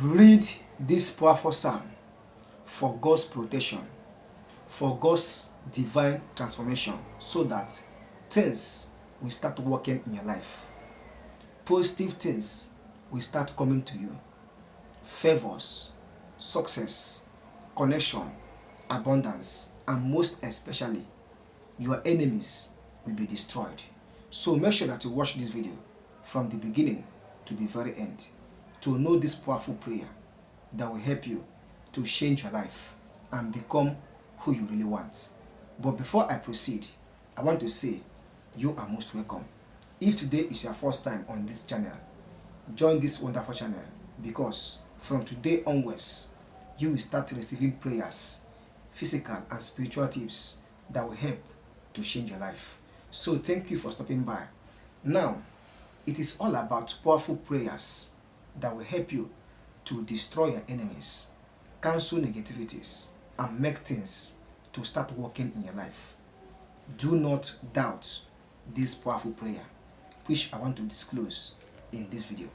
Read this powerful psalm for God's protection, for God's divine transformation, so that things will start working in your life. Positive things will start coming to you. Favors, success, connection, abundance, and most especially, your enemies will be destroyed. So make sure that you watch this video from the beginning to the very end to know this powerful prayer that will help you to change your life and become who you really want. But before I proceed, I want to say you are most welcome. If today is your first time on this channel, join this wonderful channel, because from today onwards, you will start receiving prayers, physical and spiritual tips that will help to change your life. So thank you for stopping by. Now, it is all about powerful prayers that will help you to destroy your enemies, cancel negativities, and make things to start working in your life. Do not doubt this powerful prayer, which I want to disclose in this video.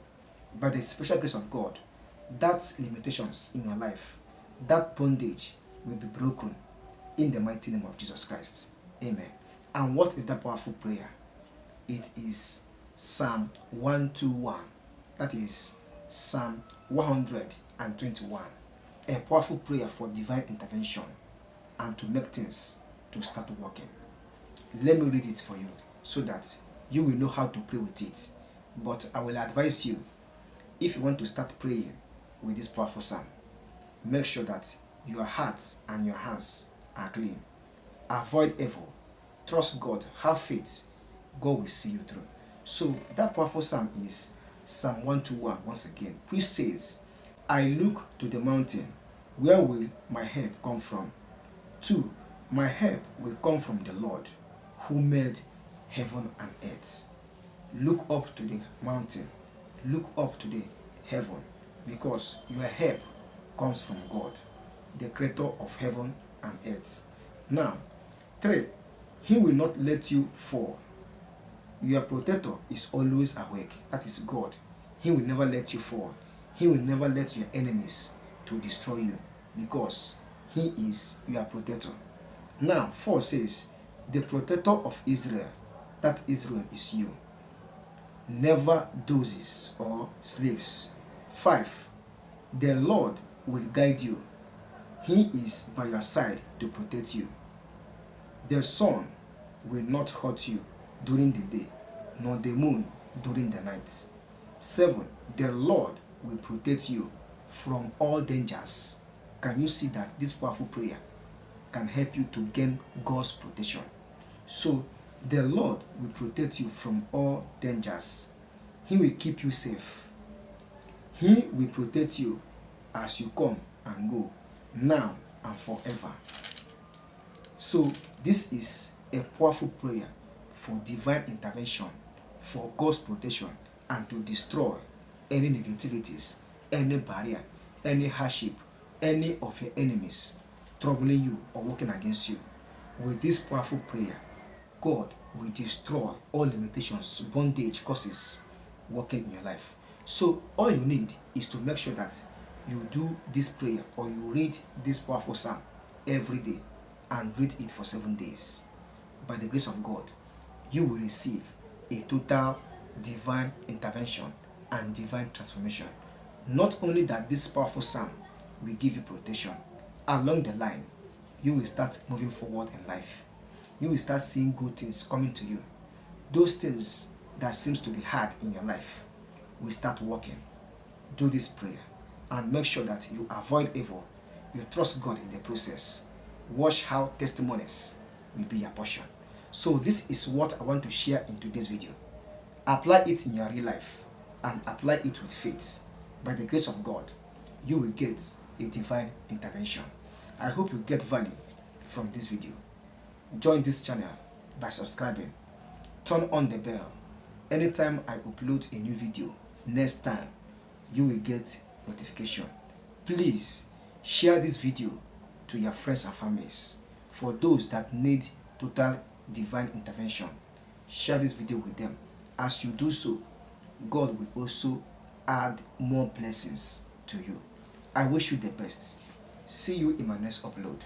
By the special grace of God, that limitations in your life, that bondage will be broken in the mighty name of Jesus Christ. Amen. And what is that powerful prayer? It is Psalm 121. That is Psalm 121. A powerful prayer for divine intervention and to make things to start working. Let me read it for you so that you will know how to pray with it. But I will advise you, if you want to start praying with this powerful psalm, make sure that your heart and your hands are clean. Avoid evil. Trust God. Have faith. God will see you through. So that powerful psalm is Psalm 121 once again, which says, I look to the mountain. Where will my help come from? 2. My help will come from the Lord, who made heaven and earth. Look up to the mountain. Look up to the heaven, because your help comes from God, the creator of heaven and earth. Now, 3. He will not let you fall. Your protector is always awake. That is God. He will never let you fall. He will never let your enemies to destroy you, because He is your protector. Now, 4 says, the protector of Israel, that Israel is you, never dozes or sleeps. 5. The Lord will guide you. He is by your side to protect you. The sun will not hurt you during the day, nor the moon during the night. 7. The Lord will protect you from all dangers. Can you see that this powerful prayer can help you to gain God's protection? So, the Lord will protect you from all dangers. He will keep you safe. He will protect you as you come and go, now and forever. So, this is a powerful prayer for divine intervention, for God's protection, and to destroy any negativities, any barrier, any hardship, any of your enemies troubling you or working against you. With this powerful prayer, God will destroy all limitations, bondage, causes working in your life. So all you need is to make sure that you do this prayer, or you read this powerful psalm every day and read it for 7 days. By the grace of God, you will receive a total divine intervention and divine transformation. Not only that this powerful psalm will give you protection, along the line, you will start moving forward in life. You will start seeing good things coming to you. Those things that seems to be hard in your life will start working. Do this prayer and make sure that you avoid evil. You trust God in the process. Watch how testimonies will be your portion. So this is what I want to share in today's video. Apply it in your real life and apply it with faith. By the grace of God, you will get a divine intervention. I hope you get value from this video. Join this channel by subscribing. Turn on the bell. Anytime I upload a new video, next time, you will get notification. Please share this video to your friends and families. For those that need total divine intervention, share this video with them. As you do so, God will also add more blessings to you. I wish you the best. See you in my next upload.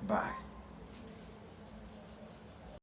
Bye.